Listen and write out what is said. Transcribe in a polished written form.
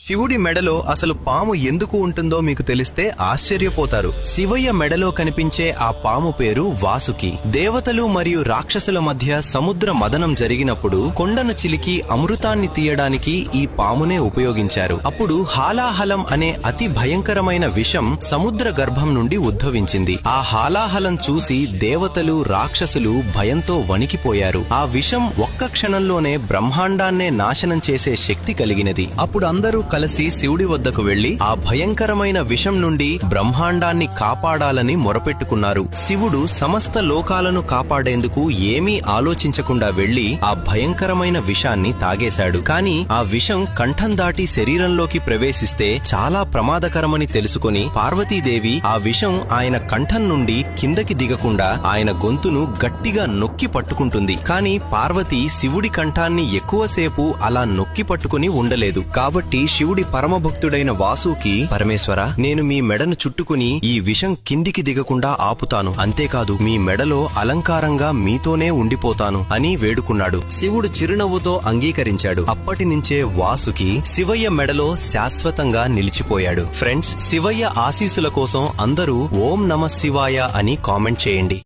శివుడి మెడలో అసలు పాము ఎందుకు ఉంటుందో మీకు తెలిస్తే ఆశ్చర్యపోతారు. శివయ్య మెడలో కనిపించే ఆ పాము పేరు వాసుకి. దేవతలు మరియు రాక్షసుల మధ్య సముద్ర మదనం జరిగినప్పుడు కొండను చిలికి అమృతాన్ని తీయడానికి ఈ పామునే ఉపయోగించారు. అప్పుడు హాలాహలం అనే అతి భయంకరమైన విషం సముద్ర గర్భం నుండి ఉద్భవించింది. ఆ హాలాహలం చూసి దేవతలు రాక్షసులు భయంతో వణికిపోయారు. ఆ విషం ఒక్క క్షణంలోనే బ్రహ్మాండాన్నే నాశనం చేసే శక్తి కలిగినది. అప్పుడు అందరూ కలిసి శివుడి వద్దకు వెళ్లి ఆ భయంకరమైన విషం నుండి బ్రహ్మాండాన్ని కాపాడాలని మొరపెట్టుకున్నారు. శివుడు సమస్త లోకాలను కాపాడేందుకు ఏమీ ఆలోచించకుండా వెళ్లి ఆ భయంకరమైన విషాన్ని తాగేశాడు. కాని ఆ విషం కంఠం దాటి శరీరంలోకి ప్రవేశిస్తే చాలా ప్రమాదకరమని తెలుసుకుని పార్వతీదేవి ఆ విషం ఆయన కంఠం నుండి కిందకి దిగకుండా ఆయన గొంతును గట్టిగా నొక్కి పట్టుకుంటుంది. కాని పార్వతి శివుడి కంఠాన్ని ఎక్కువసేపు అలా నొక్కి పట్టుకుని ఉండలేదు. కాబట్టి శివుడి పరమభక్తుడైన వాసుకి, పరమేశ్వర, నేను మీ మెడను చుట్టుకుని ఈ విషం కిందికి దిగకుండా ఆపుతాను. అంతేకాదు మీ మెడలో అలంకారంగా మీతోనే ఉండిపోతాను అని వేడుకున్నాడు. శివుడు చిరునవ్వుతో అంగీకరించాడు. అప్పటి నుంచే వాసుకి శివయ్య మెడలో శాశ్వతంగా నిలిచిపోయాడు. ఫ్రెండ్స్, శివయ్య ఆశీస్సుల కోసం అందరూ ఓం నమః శివాయ అని కామెంట్ చేయండి.